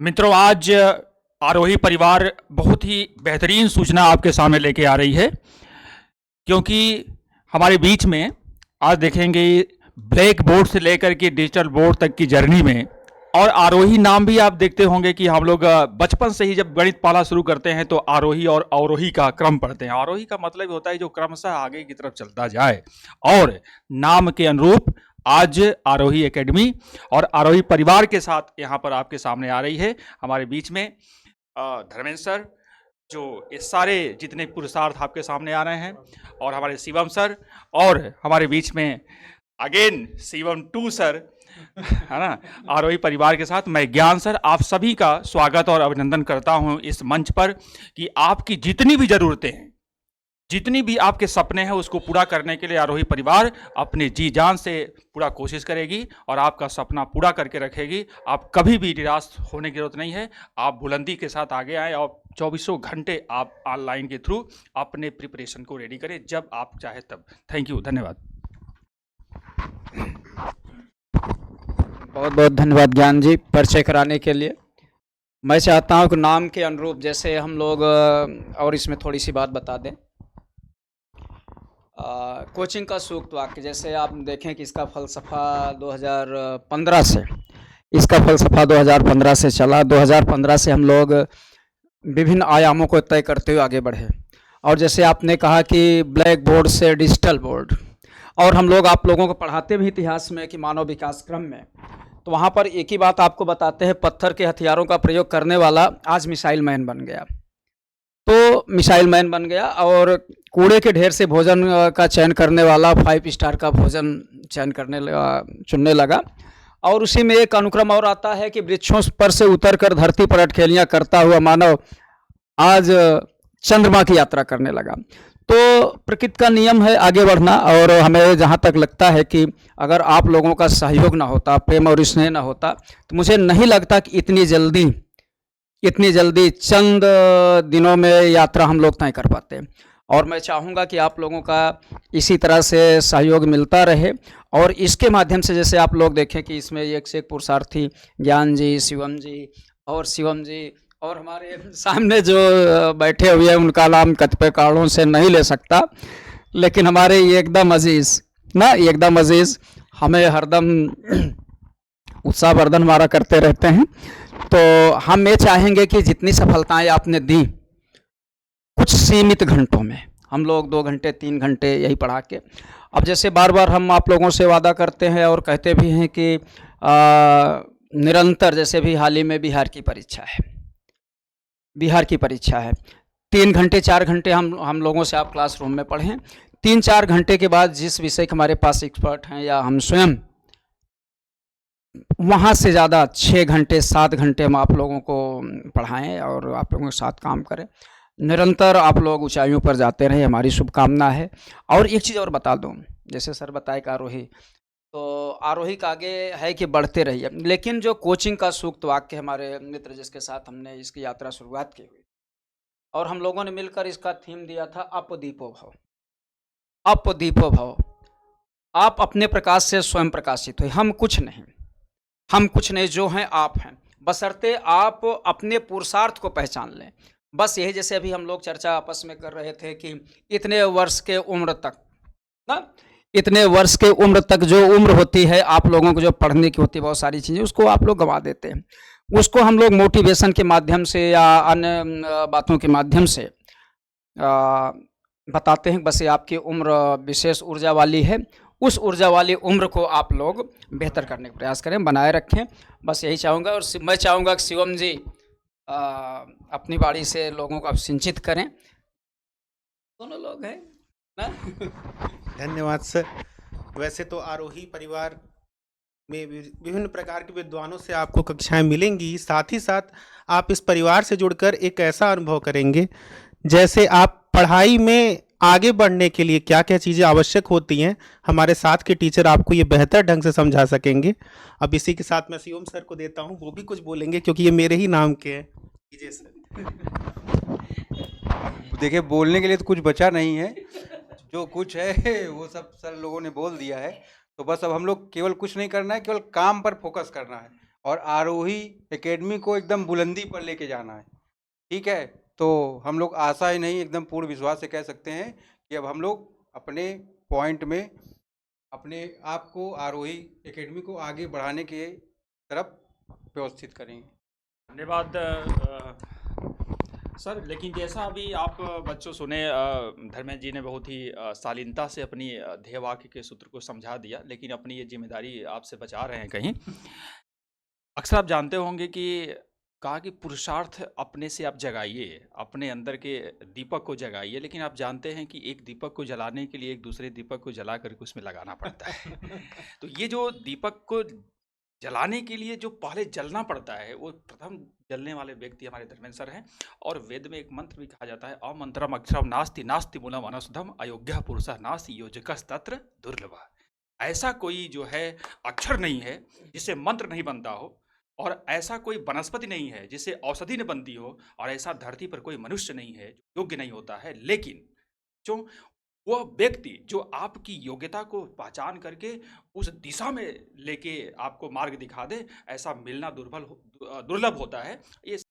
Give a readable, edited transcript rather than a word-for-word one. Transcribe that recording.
मित्रों, आज आरोही परिवार बहुत ही बेहतरीन सूचना आपके सामने लेके आ रही है, क्योंकि हमारे बीच में आज देखेंगे ब्लैक बोर्ड से लेकर के डिजिटल बोर्ड तक की जर्नी में। और आरोही नाम भी आप देखते होंगे कि हम लोग बचपन से ही जब गणित पाना शुरू करते हैं तो आरोही और अवरोही का क्रम पढ़ते हैं। आरोही का मतलब होता है जो क्रमशः आगे की तरफ चलता जाए, और नाम के अनुरूप आज आरोही एकेडमी और आरोही परिवार के साथ यहाँ पर आपके सामने आ रही है। हमारे बीच में धर्मेंद्र सर, जो ये सारे जितने पुरुषार्थ आपके सामने आ रहे हैं, और हमारे शिवम सर, और हमारे बीच में अगेन शिवम टू सर, है ना, आरोही परिवार के साथ मैं ज्ञान सर। आप सभी का स्वागत और अभिनंदन करता हूं इस मंच पर कि आपकी जितनी भी जरूरतें हैं, जितनी भी आपके सपने हैं, उसको पूरा करने के लिए आरोही परिवार अपने जी जान से पूरा कोशिश करेगी और आपका सपना पूरा करके रखेगी। आप कभी भी निराश होने की जरूरत नहीं है। आप बुलंदी के साथ आगे आए और चौबीसों घंटे आप ऑनलाइन के थ्रू अपने प्रिपरेशन को रेडी करें, जब आप चाहे तब। थैंक यू, धन्यवाद। बहुत बहुत धन्यवाद ज्ञान जी, परिचय कराने के लिए। मैं चाहता हूं कि नाम के अनुरूप जैसे हम लोग और इसमें थोड़ी सी बात बता दें। कोचिंग का सूक्त वाक्य, जैसे आप देखें कि इसका फ़लसफ़ा 2015 से चला। 2015 से हम लोग विभिन्न आयामों को तय करते हुए आगे बढ़े। और जैसे आपने कहा कि ब्लैक बोर्ड से डिजिटल बोर्ड, और हम लोग आप लोगों को पढ़ाते भी इतिहास में कि मानव विकास क्रम में, तो वहाँ पर एक ही बात आपको बताते हैं, पत्थर के हथियारों का प्रयोग करने वाला आज मिसाइल मैन बन गया। तो मिसाइल मैन बन गया, और कूड़े के ढेर से भोजन का चयन करने वाला 5 स्टार का भोजन चुनने लगा। और उसी में एक अनुक्रम और आता है कि वृक्षों पर से उतर कर धरती पर अटखेलियाँ करता हुआ मानव आज चंद्रमा की यात्रा करने लगा। तो प्रकृति का नियम है आगे बढ़ना, और हमें जहाँ तक लगता है कि अगर आप लोगों का सहयोग ना होता, प्रेम और स्नेह ना होता, तो मुझे नहीं लगता कि इतनी जल्दी चंद दिनों में यात्रा हम लोग तय कर पाते। और मैं चाहूँगा कि आप लोगों का इसी तरह से सहयोग मिलता रहे, और इसके माध्यम से जैसे आप लोग देखें कि इसमें एक से एक पुरुषार्थी ज्ञान जी, शिवम जी और हमारे सामने जो बैठे हुए हैं, उनका नाम कतिपय कारणों से नहीं ले सकता, लेकिन हमारे एकदम अजीज़ हमें हरदम उत्साहवर्धन हमारा करते रहते हैं। तो हम ये चाहेंगे कि जितनी सफलताएं आपने दी, कुछ सीमित घंटों में, हम लोग 2 घंटे 3 घंटे यही पढ़ा के, अब जैसे बार बार हम आप लोगों से वादा करते हैं और कहते भी हैं कि निरंतर, जैसे भी हाल ही में बिहार की परीक्षा है, 3 घंटे 4 घंटे हम लोगों से आप क्लासरूम में पढ़ें। 3-4 घंटे के बाद जिस विषय के हमारे पास एक्सपर्ट हैं या हम स्वयं, वहाँ से ज़्यादा 6 घंटे 7 घंटे हम आप लोगों को पढ़ाएं और आप लोगों के साथ काम करें। निरंतर आप लोग ऊंचाइयों पर जाते रहें, हमारी शुभकामना है। और एक चीज़ और बता दूं, जैसे सर बताए कि आरोही का आगे है कि बढ़ते रहिए, लेकिन जो कोचिंग का सूक्त वाक्य हमारे मित्र जिसके साथ हमने इसकी यात्रा शुरुआत की हुई, और हम लोगों ने मिलकर इसका थीम दिया था अप दीपो भव। आप अपने प्रकाश से स्वयं प्रकाशित हुए। हम कुछ नहीं, जो हैं आप हैं, बशर्ते आप अपने पुरुषार्थ को पहचान लें। बस यही, जैसे अभी हम लोग चर्चा आपस में कर रहे थे कि इतने वर्ष के उम्र तक जो उम्र होती है आप लोगों को, जो पढ़ने की होती है बहुत सारी चीज़ें, उसको आप लोग गंवा देते हैं। उसको हम लोग मोटिवेशन के माध्यम से या अन्य बातों के माध्यम से बताते हैं। बस ये आपकी उम्र विशेष ऊर्जा वाली है, उस ऊर्जा वाली उम्र को आप लोग बेहतर करने का प्रयास करें, बनाए रखें। बस यही चाहूँगा। और मैं चाहूँगा कि शिवम जी अपनी बाड़ी से लोगों को सिंचित करें। दोनों लोग हैं ना। धन्यवाद सर। वैसे तो आरोही परिवार में विभिन्न प्रकार के विद्वानों से आपको कक्षाएं मिलेंगी, साथ ही साथ आप इस परिवार से जुड़कर एक ऐसा अनुभव करेंगे जैसे आप पढ़ाई में आगे बढ़ने के लिए क्या क्या चीज़ें आवश्यक होती हैं, हमारे साथ के टीचर आपको ये बेहतर ढंग से समझा सकेंगे। अब इसी के साथ मैं शिवम सर को देता हूँ, वो भी कुछ बोलेंगे क्योंकि ये मेरे ही नाम के हैं। कीजिए सर। देखिए, बोलने के लिए तो कुछ बचा नहीं है, जो कुछ है वो सब सर लोगों ने बोल दिया है। तो बस अब हम लोग केवल कुछ नहीं करना है, केवल काम पर फोकस करना है। और आरोही एकेडमी को एकदम बुलंदी पर लेके जाना है। ठीक है, तो हम लोग आशा ही नहीं एकदम पूर्ण विश्वास से कह सकते हैं कि अब हम लोग अपने पॉइंट में अपने आप को आरोही एकेडमी को आगे बढ़ाने के तरफ व्यवस्थित करेंगे। धन्यवाद सर। लेकिन जैसा अभी आप बच्चों सुने, धर्मेंद्र जी ने बहुत ही शालीनता से अपनी ध्येय वाक्य के सूत्र को समझा दिया, लेकिन अपनी ये जिम्मेदारी आपसे बचा रहे हैं कहीं। अक्सर आप जानते होंगे कि कहा कि पुरुषार्थ अपने से आप जगाइए, अपने अंदर के दीपक को जगाइए, लेकिन आप जानते हैं कि एक दीपक को जलाने के लिए एक दूसरे दीपक को जला करके उसमें लगाना पड़ता है। तो ये जो दीपक को जलाने के लिए जो पहले जलना पड़ता है, वो प्रथम जलने वाले व्यक्ति हमारे धर्मेंद्र सर हैं। और वेद में एक मंत्र भी कहा जाता है, अमंत्रम अक्षरम नास्ति नास्ति मूलम अनसुधम अयोग्य पुरुषः नास्ति योजकस्तत्र दुर्लभः। ऐसा कोई जो है अक्षर नहीं है जिससे मंत्र नहीं बनता हो, और ऐसा कोई वनस्पति नहीं है जिससे औषधि न बनती हो, और ऐसा धरती पर कोई मनुष्य नहीं है जो योग्य नहीं होता है। लेकिन जो वह व्यक्ति जो आपकी योग्यता को पहचान करके उस दिशा में लेके आपको मार्ग दिखा दे, ऐसा मिलना दुर्लभ होता है। ये